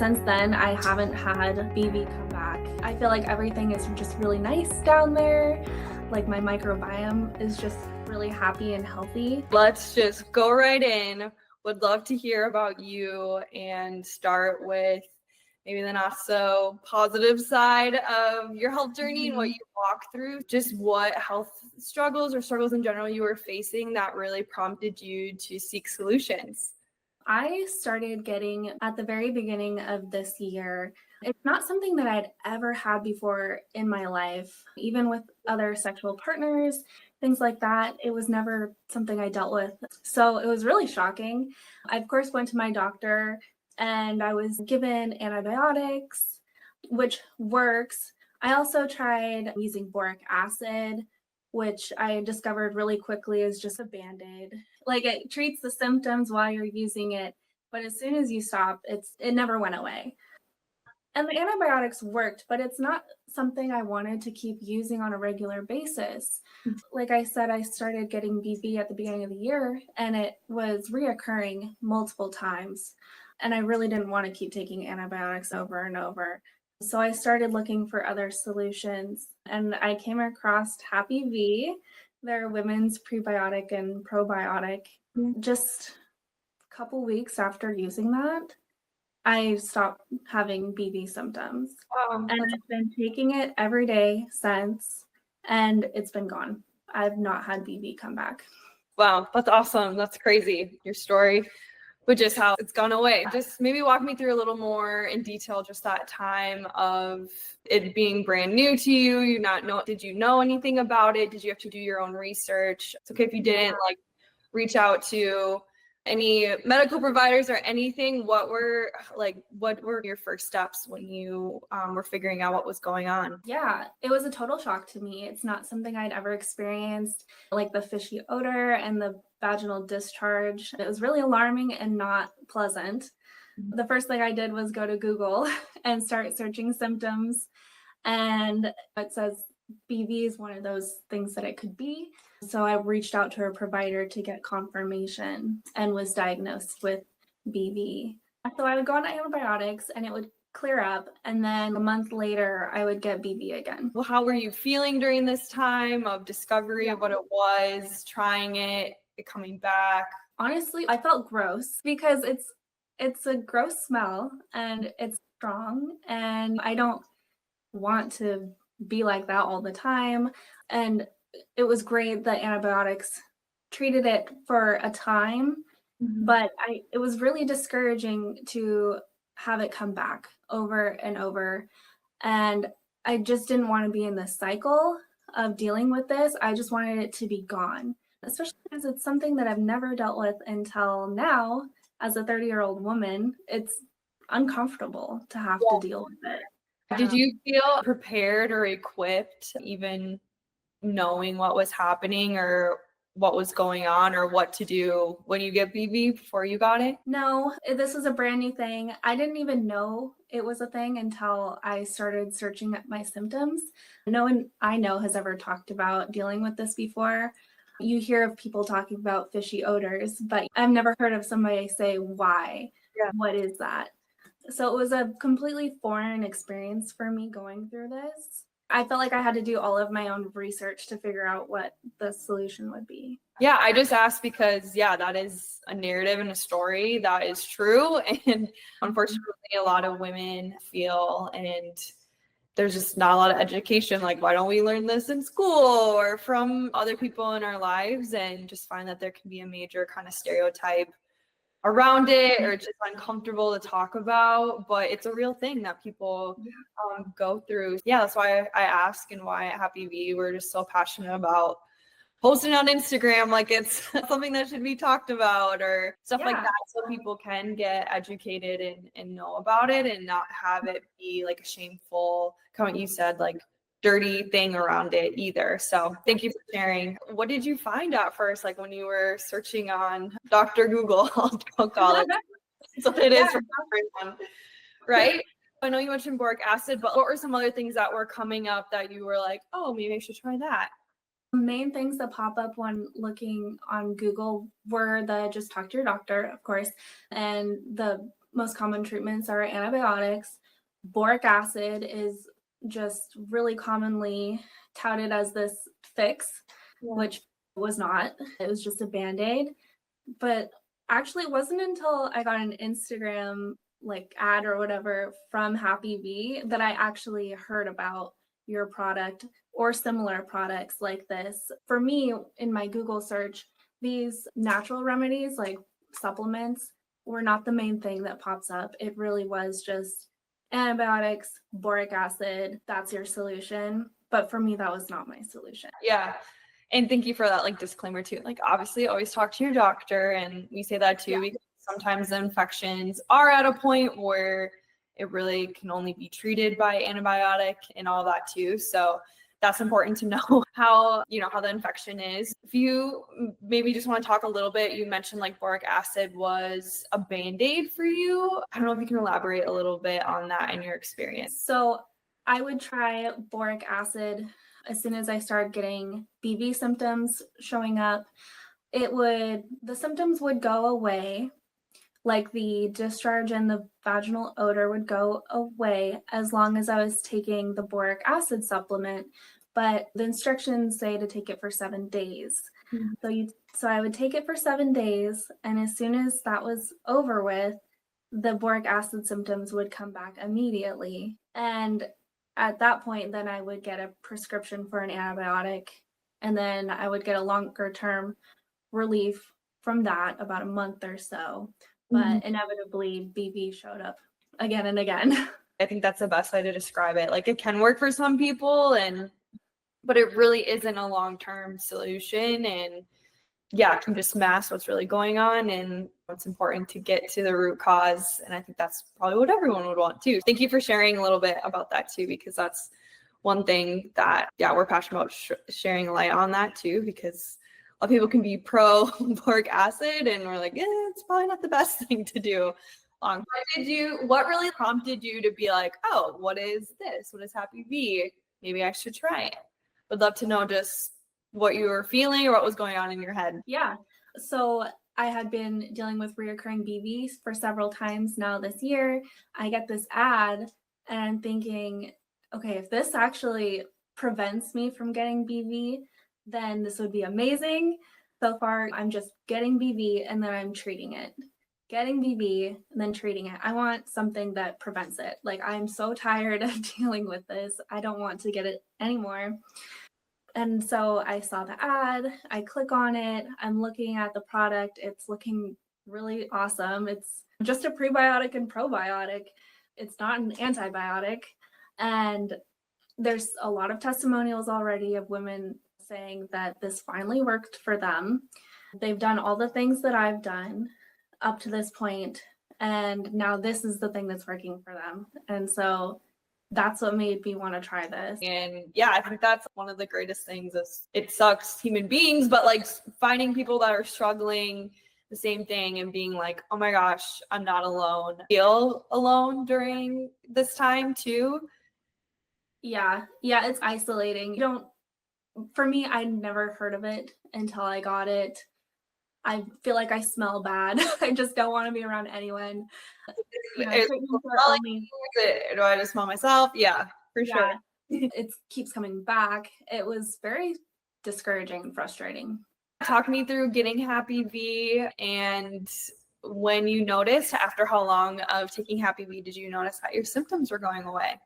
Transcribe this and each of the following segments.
Since then, I haven't had BV come back. I feel like everything is just really nice down there. Like my microbiome is just really happy and healthy. Let's just go right in. Would love to hear about you and start with maybe the not so positive side of your health journey and what you walked through. Just what health struggles or struggles in general you were facing that really prompted you to seek solutions. I started getting at the very beginning of this year. It's not something that I'd ever had before in my life, even with other sexual partners, things like that. It was never something I dealt with. So it was really shocking. I, of course, went to my doctor and I was given antibiotics, which works. I also tried using boric acid, which I discovered really quickly is just a Band-Aid. Like it treats the symptoms while you're using it, but as soon as you stop, it never went away. And the antibiotics worked, but it's not something I wanted to keep using on a regular basis. Like I said, I started getting BV at the beginning of the year and it was reoccurring multiple times. And I really didn't want to keep taking antibiotics over and over. So I started looking for other solutions and I came across Happy V, their women's prebiotic and probiotic. Just a couple weeks after using that, I stopped having BV symptoms. And I've been taking it every day since, and it's been gone. I've not had BV come back. Wow, that's awesome. That's crazy. Your story, but just how it's gone away. Just maybe walk me through a little more in detail, just that time of it being brand new to you. You not know, did you know anything about it? Did you have to do your own research? It's okay if you didn't reach out to any medical providers or anything. What were your first steps when you were figuring out what was going on? Yeah, it was a total shock to me. It's not something I'd ever experienced, like the fishy odor and the vaginal discharge. It was really alarming and not pleasant. The first thing I did was go to Google and start searching symptoms. And it says BV is one of those things that it could be. So I reached out to a provider to get confirmation and was diagnosed with BV. So I would go on antibiotics and it would clear up. And then a month later, I would get BV again. Well, how were you feeling during this time of discovery of what it was, trying it coming back? Honestly, I felt gross because it's a gross smell and it's strong and I don't want to be like that all the time. And it was great that antibiotics treated it for a time, but it was really discouraging to have it come back over and over. And I just didn't want to be in this cycle of dealing with this. I just wanted it to be gone, especially because it's something that I've never dealt with until now. As a 30-year-old woman, it's uncomfortable to have to deal with it. Did you feel prepared or equipped, even knowing what was happening or what was going on or what to do when you get BV before you got it? No, this is a brand new thing. I didn't even know it was a thing until I started searching at my symptoms. No one I know has ever talked about dealing with this before. You hear of people talking about fishy odors, but I've never heard of somebody say why. Yeah. What is that? So it was a completely foreign experience for me going through this. I felt like I had to do all of my own research to figure out what the solution would be. Yeah, I just asked because, that is a narrative and a story that is true. And unfortunately, a lot of women feel, and there's just not a lot of education. Like, why don't we learn this in school or from other people in our lives? And just find that there can be a major kind of stereotype around it or just uncomfortable to talk about, but it's a real thing that people go through. Yeah, that's why I ask, and why at Happy V we're just so passionate about posting on Instagram like it's something that should be talked about or stuff like that, so people can get educated and know about it and not have it be like a shameful, kind of what you said, like dirty thing around it either. So thank you for sharing. What did you find at first, like when you were searching on Dr. Google? I'll call it. So it is for everyone, right? I know you mentioned boric acid, but what were some other things that were coming up that you were like, oh, maybe I should try that? Main things that pop up when looking on Google were the just talk to your doctor, of course, and the most common treatments are antibiotics. Boric acid is just really commonly touted as this fix, which was not. It was just a Band-Aid. But actually, it wasn't until I got an Instagram like ad or whatever from Happy V that I actually heard about your product or similar products like this. For me, in my Google search, these natural remedies like supplements were not the main thing that pops up. It really was just antibiotics, boric acid, that's your solution. But for me, that was not my solution. Yeah. And thank you for that like disclaimer too. Like obviously always talk to your doctor, and we say that too because sometimes the infections are at a point where it really can only be treated by antibiotic and all that too. So that's important to know how the infection is. If you maybe just want to talk a little bit, you mentioned like boric acid was a Band-Aid for you. I don't know if you can elaborate a little bit on that in your experience. So I would try boric acid as soon as I started getting BV symptoms showing up. The symptoms would go away, like the discharge and the vaginal odor would go away as long as I was taking the boric acid supplement. But the instructions say to take it for 7 days. So I would take it for 7 days, and as soon as that was over with, the boric acid symptoms would come back immediately. And at that point, then I would get a prescription for an antibiotic, and then I would get a longer term relief from that, about a month or so. But inevitably, BV showed up again and again. I think that's the best way to describe it. Like it can work for some people, but it really isn't a long-term solution. And yeah, it can just mask what's really going on, and it's important to get to the root cause. And I think that's probably what everyone would want too. Thank you for sharing a little bit about that too, because that's one thing that, we're passionate about sharing a light on that too, because a lot of people can be pro boric acid and we're like, it's probably not the best thing to do. What really prompted you to be like, oh, what is this? What is Happy V? Maybe I should try it. Would love to know just what you were feeling or what was going on in your head. Yeah. So I had been dealing with reoccurring BVs for several times now this year. I get this ad and I'm thinking, okay, if this actually prevents me from getting BV, then this would be amazing. So far, I'm just getting BV and then I'm treating it. Getting BV and then treating it. I want something that prevents it. Like, I'm so tired of dealing with this. I don't want to get it anymore. And so I saw the ad, I click on it, I'm looking at the product, it's looking really awesome. It's just a prebiotic and probiotic. It's not an antibiotic. And there's a lot of testimonials already of women saying that this finally worked for them. They've done all the things that I've done up to this point, and now this is the thing that's working for them. And so that's what made me want to try this. And I think that's one of the greatest things is it sucks human beings, but like finding people that are struggling the same thing and being like, oh my gosh, I'm not alone. Feel alone during this time too. Yeah, it's isolating. For me, I never heard of it until I got it. I feel like I smell bad. I just don't want to be around anyone. Do I just smell myself? Yeah, for sure. It keeps coming back. It was very discouraging and frustrating. Talk me through getting Happy V, and when you noticed, after how long of taking Happy V did you notice that your symptoms were going away?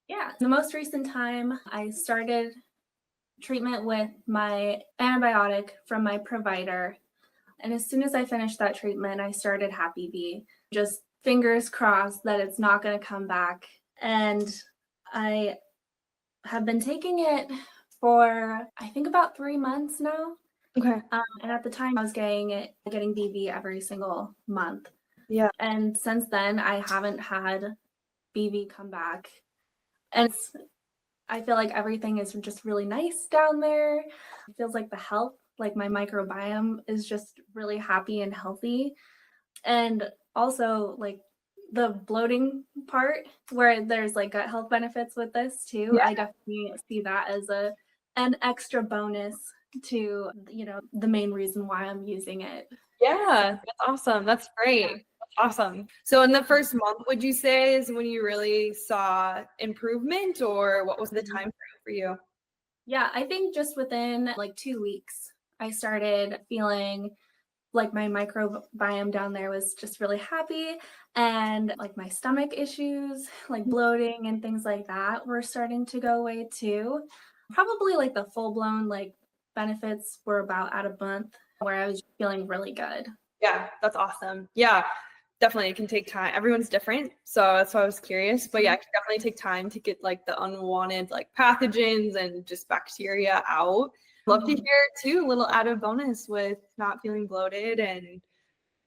Yeah, the most recent time I started treatment with my antibiotic from my provider. And as soon as I finished that treatment, I started Happy V. Just fingers crossed that it's not going to come back. And I have been taking it for, I think, about 3 months now. Okay. And at the time, I was getting BV every single month. Yeah. And since then, I haven't had BV come back. And I feel like everything is just really nice down there. It feels like the health, like my microbiome is just really happy and healthy. And also like the bloating part where there's like gut health benefits with this too. Yeah. I definitely see that as an extra bonus to, the main reason why I'm using it. Yeah, that's awesome. That's great. Awesome. So in the first month, would you say is when you really saw improvement, or what was the time frame for you? Yeah, I think just within like 2 weeks, I started feeling like my microbiome down there was just really happy, and like my stomach issues, like bloating and things like that, were starting to go away too. Probably like the full blown like benefits were about at a month where I was feeling really good. Yeah, that's awesome. Yeah, definitely. It can take time. Everyone's different. So that's why I was curious. But yeah, it can definitely take time to get like the unwanted like pathogens and just bacteria out. Love to hear too, a little added bonus with not feeling bloated and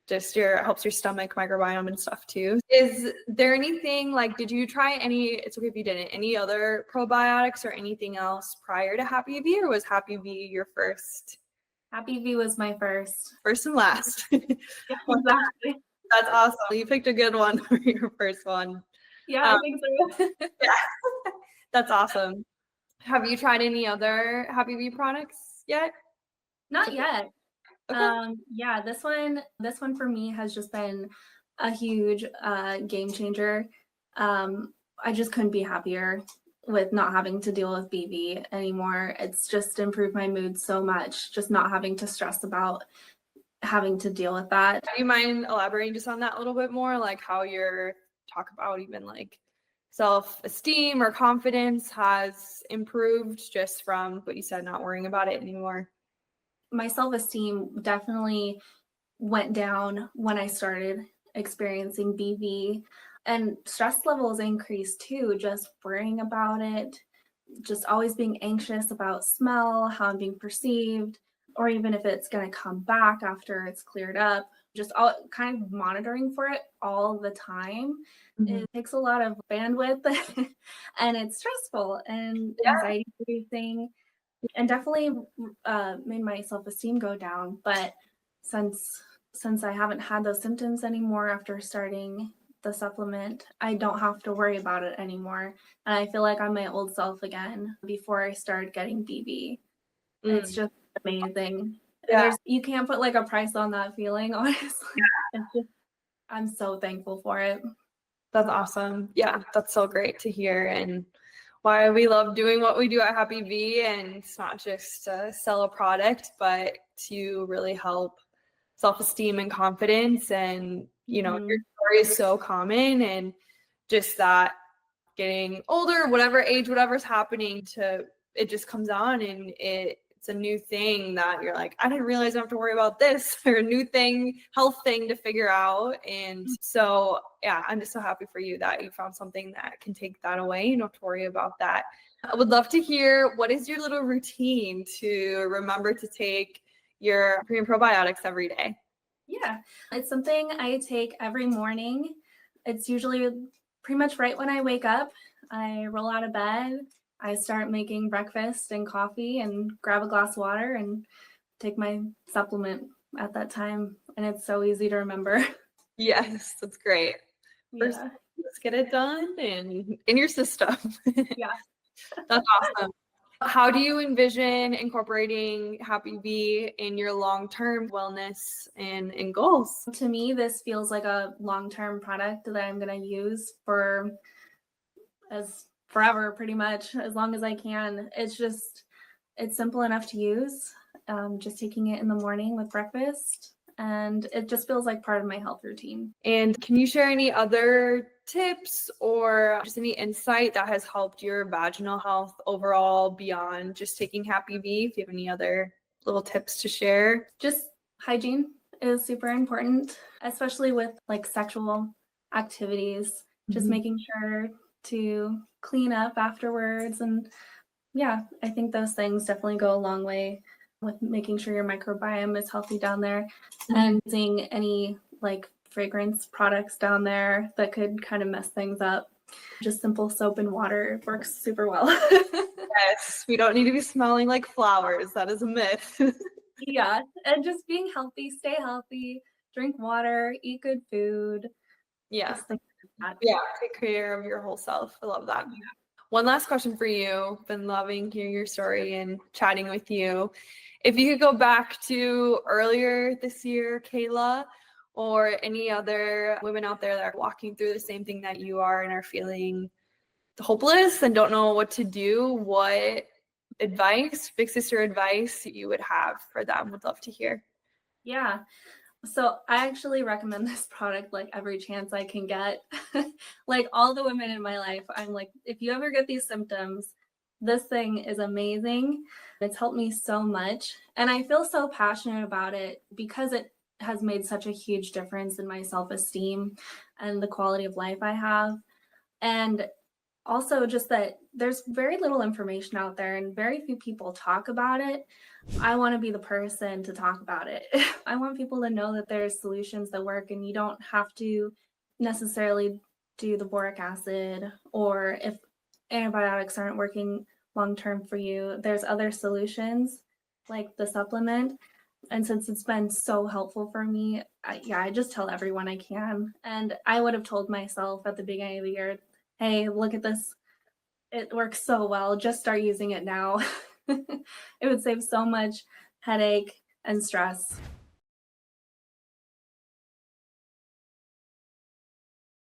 just helps your stomach microbiome and stuff too. Is there anything like, did you try it's okay if you didn't, any other probiotics or anything else prior to Happy V, or was Happy V your first Happy V was my first. and last? Yeah, exactly. That's awesome. You picked a good one for your first one. Yeah, I think so. Yeah, that's awesome. Have you tried any other Happy V products yet? Not yet. Okay. Yeah, this one for me has just been a huge game changer. I just couldn't be happier with not having to deal with BV anymore. It's just improved my mood so much, just not having to stress about having to deal with that. Do you mind elaborating just on that a little bit more, like how your talk about even like self-esteem or confidence has improved just from what you said, not worrying about it anymore? My self-esteem definitely went down when I started experiencing BV, and stress levels increased too, just worrying about it, just always being anxious about smell, how I'm being perceived, or even if it's going to come back after it's cleared up, just all kind of monitoring for it all the time. Mhm. It takes a lot of bandwidth and it's stressful and Yeah. anxiety producing, and definitely made my self-esteem go down. But since I haven't had those symptoms anymore after starting the supplement, I don't have to worry about it anymore. And I feel like I'm my old self again before I started getting BB. It's Mm. just amazing. Yeah. You can't put like a price on that feeling, honestly. It's just, I'm so thankful for it. That's awesome. Yeah, that's so great to hear, and why we love doing what we do at Happy V. And it's not just to sell a product, but to really help self-esteem and confidence. And, you know, your story is so common, and just that getting older, whatever age, whatever's happening, it just comes on, and it's a new thing that you're like, I didn't realize I have to worry about this, or a new thing, health thing to figure out. And so, yeah, I'm just so happy for you that you found something that can take that away. You don't have to worry about that. I would love to hear, what is your little routine to remember to take your pre and probiotics every day? Yeah, it's something I take every morning. It's usually pretty much right when I wake up. I roll out of bed, I start making breakfast and coffee and grab a glass of water and take my supplement at that time. And it's so easy to remember. Yes, that's great. First, Yeah. let's get it done and in your system. Yeah. That's awesome. How do you envision incorporating Happy V in your long-term wellness and goals? To me, this feels like a long-term product that I'm going to use for as forever, pretty much, as long as I can. It's simple enough to use. Just taking it in the morning with breakfast, and it just feels like part of my health routine. And can you share any other tips or just any insight that has helped your vaginal health overall beyond just taking Happy V? If you have any other little tips to share. Just hygiene is super important, especially with like sexual activities. Just making sure to clean up afterwards. And yeah, I think those things definitely go a long way with making sure your microbiome is healthy down there, and using any like fragrance products down there that could kind of mess things up. Just simple soap and water works super well. Yes, we don't need to be smelling like flowers. That is a myth. Yeah, and just being healthy, stay healthy, drink water, eat good food. Yeah. Just things like that. Yeah, take care of your whole self. I love that. One last question for you. Been loving hearing your story and chatting with you. If you could go back to earlier this year, Kayla, or any other women out there that are walking through the same thing that you are and are feeling hopeless and don't know what to do, what advice, big sister advice you would have for them? Would love to hear. Yeah. So I actually recommend this product like every chance I can get. Like all the women in my life, I'm like, if you ever get these symptoms, this thing is amazing. It's helped me so much. And I feel so passionate about it because it has made such a huge difference in my self-esteem and the quality of life I have. And also just that there's very little information out there and very few people talk about it. I want to be the person to talk about it. I want people to know that there's solutions that work and you don't have to necessarily do the boric acid, or if antibiotics aren't working long term for you, there's other solutions like the supplement. And since it's been so helpful for me, I just tell everyone I can. And I would have told myself at the beginning of the year, hey, look at this. It works so well. Just start using it now. It would save so much headache and stress.